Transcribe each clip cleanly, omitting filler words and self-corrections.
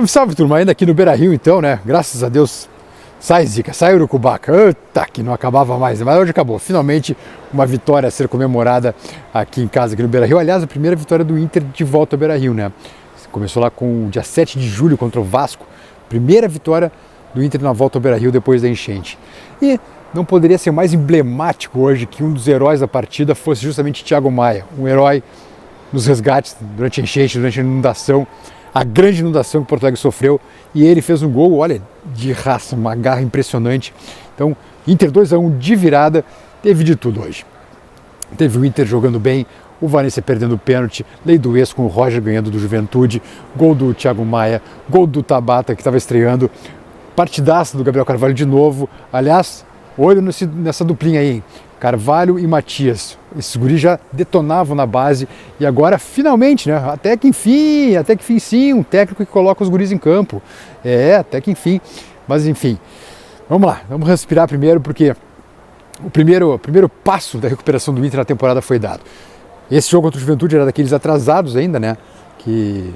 Salve, salve, turma, ainda aqui no Beira-Rio então, né? Graças a Deus, sai Zica, sai Urucubaca. Eita, que não acabava mais, mas hoje acabou. Finalmente uma vitória a ser comemorada aqui em casa, aqui no Beira-Rio. Aliás, a primeira vitória do Inter de volta ao Beira-Rio, né? Começou lá com o dia 7 de julho contra o Vasco. Primeira vitória do Inter na volta ao Beira-Rio depois da enchente. E não poderia ser mais emblemático hoje que um dos heróis da partida fosse justamente Thiago Maia, um herói nos resgates durante a enchente, durante a inundação, a grande inundação que Porto Alegre sofreu, e ele fez um gol, olha, de raça, uma garra impressionante. Então, Inter 2-1 de virada, teve de tudo hoje. Teve o Inter jogando bem, o Valencia perdendo o pênalti, lei do ex com o Roger ganhando do Juventude, gol do Thiago Maia, gol do Tabata que estava estreando, partidaça do Gabriel Carvalho de novo. Aliás, olho nessa duplinha aí, hein? Carvalho e Matias, esses guris já detonavam na base e agora finalmente, né, até que enfim sim, um técnico que coloca os guris em campo, até que enfim, mas enfim, vamos lá, vamos respirar primeiro porque o primeiro passo da recuperação do Inter na temporada foi dado. Esse jogo contra o Juventude era daqueles atrasados ainda, né, que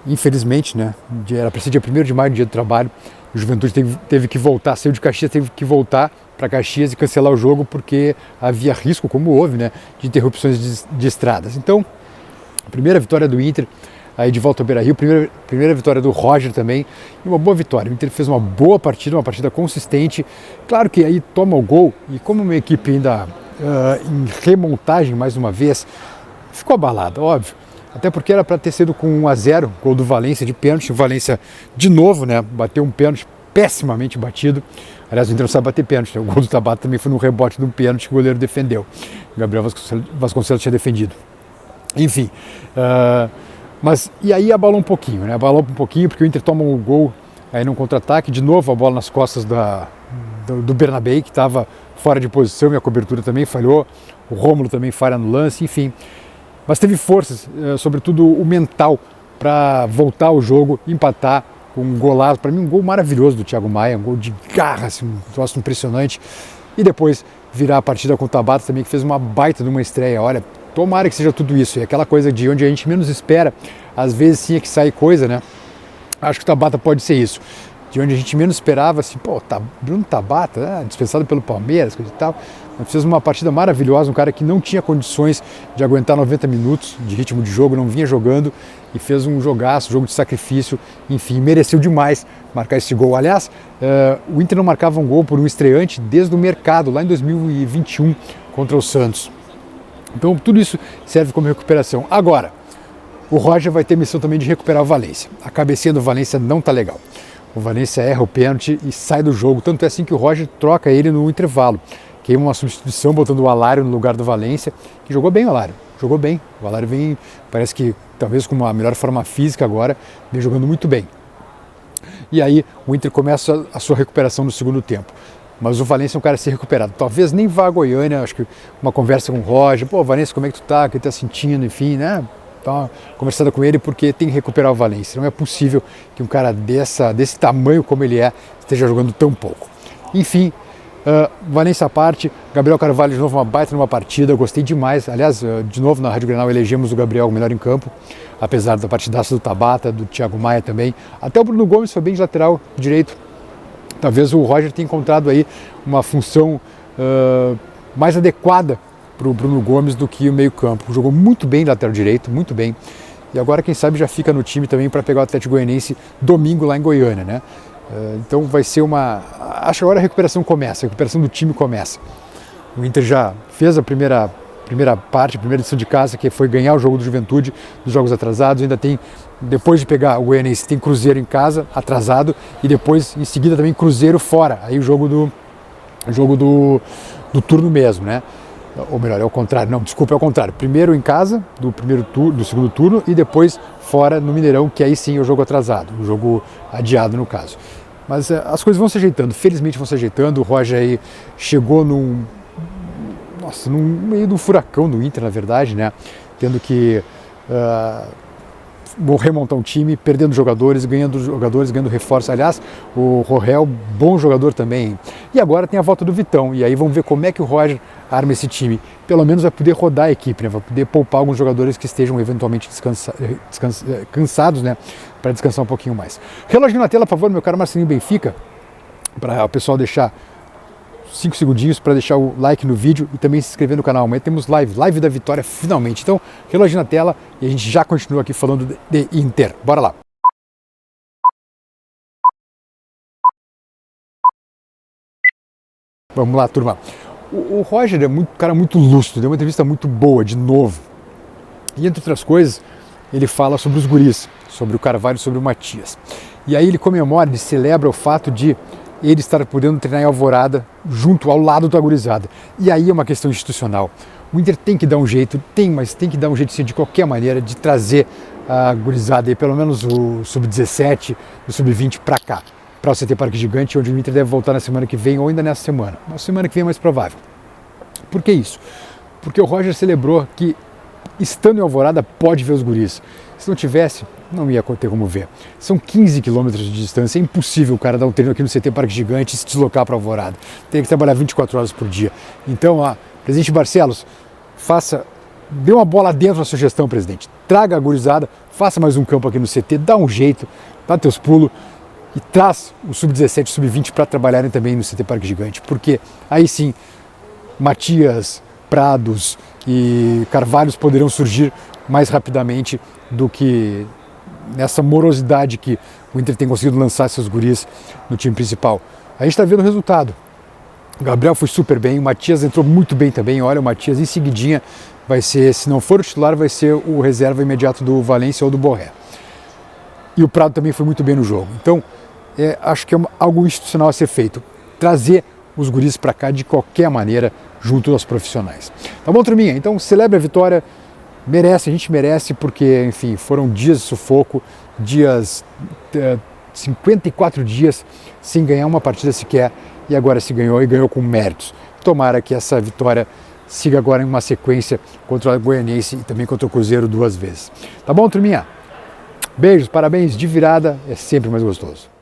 infelizmente, né, era para ser dia 1º de maio, dia do trabalho, o Juventude teve que voltar, saiu de Caxias, teve que voltar para Caxias e cancelar o jogo porque havia risco, como houve, né, de interrupções de estradas. Então, a primeira vitória do Inter, aí de volta ao Beira-Rio, primeira vitória do Roger também, e uma boa vitória. O Inter fez uma boa partida, uma partida consistente. Claro que aí toma o gol, e como uma equipe ainda em remontagem mais uma vez, ficou abalada, óbvio. Até porque era para ter sido com 1-0, gol do Valencia de pênalti. O Valencia, de novo, né, bateu um pênalti pessimamente batido. Aliás, o Inter não sabe bater pênalti, né? O gol do Tabata também foi no rebote de um pênalti que o goleiro defendeu. O Gabriel Vasconcelos tinha defendido. Enfim, mas e aí abalou um pouquinho, né? Abalou um pouquinho porque o Inter toma um gol aí num contra-ataque. De novo a bola nas costas do Bernabei, que estava fora de posição, e a cobertura também falhou. O Rômulo também falha no lance, enfim. Mas teve forças, sobretudo o mental, para voltar ao jogo, empatar com um golaço. Para mim, um gol maravilhoso do Thiago Maia, um gol de garra, assim, um troço impressionante. E depois virar a partida com o Tabata também, que fez uma baita de uma estreia. Olha, tomara que seja tudo isso. E aquela coisa de onde a gente menos espera, às vezes sim é que sai coisa, né? Acho que o Tabata pode ser isso. De onde a gente menos esperava, assim, pô, Bruno Tabata, dispensado pelo Palmeiras, coisa e tal. Mas fez uma partida maravilhosa, um cara que não tinha condições de aguentar 90 minutos de ritmo de jogo, não vinha jogando e fez um jogaço, jogo de sacrifício, enfim, mereceu demais marcar esse gol. Aliás, o Inter não marcava um gol por um estreante desde o mercado, lá em 2021, contra o Santos. Então tudo isso serve como recuperação. Agora, o Roger vai ter missão também de recuperar o Valencia. A cabecinha do Valencia não tá legal. O Valencia erra o pênalti e sai do jogo, tanto é assim que o Roger troca ele no intervalo. Queima uma substituição botando o Alário no lugar do Valencia, que jogou bem o Alário, jogou bem. O Alário vem, parece que talvez com uma melhor forma física agora, vem jogando muito bem. E aí o Inter começa a sua recuperação no segundo tempo. Mas o Valencia é um cara a ser recuperado. Talvez nem vá a Goiânia, acho que uma conversa com o Roger, pô, Valencia, como é que tu tá, o que tu tá sentindo, enfim, né? Dá uma conversada com ele porque tem que recuperar o Valencia. Não é possível que um cara desse tamanho como ele esteja jogando tão pouco. Enfim, Valencia à parte, Gabriel Carvalho de novo uma baita numa partida, eu gostei demais. Aliás, de novo na Rádio Grenal elegemos o Gabriel o melhor em campo, apesar da partidaça do Tabata, do Thiago Maia também. Até o Bruno Gomes foi bem de lateral direito. Talvez o Roger tenha encontrado aí uma função mais adequada para o Bruno Gomes do que o meio campo. Jogou muito bem lateral direito, muito bem. E agora quem sabe já fica no time também para pegar o Atlético Goianiense domingo lá em Goiânia, né? Então vai ser acho que agora a recuperação começa, a recuperação do time começa. O Inter já fez a primeira parte, a primeira edição de casa, que foi ganhar o jogo do Juventude, dos jogos atrasados. Ainda tem, depois de pegar o Goianiense, tem Cruzeiro em casa, atrasado, e depois em seguida também Cruzeiro fora. Aí o jogo do turno mesmo, né? Ou melhor, é o contrário, não, desculpa, é o contrário. Primeiro em casa, do segundo turno, e depois fora no Mineirão, que aí sim é o jogo atrasado, o jogo adiado no caso. Mas as coisas vão se ajeitando, felizmente vão se ajeitando. O Roger aí chegou no meio do furacão do Inter, na verdade, né? Tendo que remontar um time, perdendo jogadores, ganhando reforço. Aliás, o Rorel, bom jogador também. E agora tem a volta do Vitão, e aí vamos ver como é que o Roger arma esse time. Pelo menos vai poder rodar a equipe, né? Vai poder poupar alguns jogadores que estejam eventualmente cansados, né? Para descansar um pouquinho mais. Reloginho na tela, por favor, meu caro Marcelinho Benfica, para o pessoal deixar 5 segundinhos para deixar o like no vídeo e também se inscrever no canal. Amanhã temos live da vitória finalmente. Então, reloginho na tela e a gente já continua aqui falando de Inter. Bora lá. Vamos lá, turma. O Roger é um cara muito lúcido, deu uma entrevista muito boa, de novo. E entre outras coisas, ele fala sobre os guris, sobre o Carvalho, sobre o Matias. E aí ele comemora, ele celebra o fato de ele estar podendo treinar em Alvorada junto ao lado da gurizada. E aí é uma questão institucional. O Inter tem que dar um jeito, mas tem que dar um jeito sim, de qualquer maneira de trazer a gurizada aí, pelo menos o Sub-17, o Sub-20 para cá, para o CT Parque Gigante, onde o Inter deve voltar na semana que vem ou ainda nessa semana. Na semana que vem é mais provável. Por que isso? Porque o Roger celebrou que estando em Alvorada pode ver os guris. Se não tivesse, não ia ter como ver. São 15 quilômetros de distância, é impossível o cara dar um treino aqui no CT Parque Gigante e se deslocar para Alvorada. Tem que trabalhar 24 horas por dia. Então, presidente Barcelos, dê uma bola dentro da sugestão, presidente. Traga a gurizada, faça mais um campo aqui no CT, dá um jeito, dá teus pulos e traz o Sub-17 e o Sub-20 para trabalharem também no CT Parque Gigante, porque aí sim, Matias, Prados e Carvalhos poderão surgir mais rapidamente do que nessa morosidade que o Inter tem conseguido lançar seus guris no time principal. A gente está vendo o resultado. O Gabriel foi super bem, o Matias entrou muito bem também. Olha, o Matias em seguidinha vai ser, se não for o titular, vai ser o reserva imediato do Valência ou do Borré. E o Prado também foi muito bem no jogo. Então, acho que é algo institucional a ser feito. Trazer os guris para cá de qualquer maneira, junto aos profissionais. Tá bom, turminha? Então, celebre a vitória. A gente merece, porque, enfim, foram dias de sufoco, 54 dias sem ganhar uma partida sequer, e agora se ganhou, e ganhou com méritos. Tomara que essa vitória siga agora em uma sequência contra o Goianiense e também contra o Cruzeiro 2 vezes. Tá bom, turminha? Beijos, parabéns de virada, é sempre mais gostoso.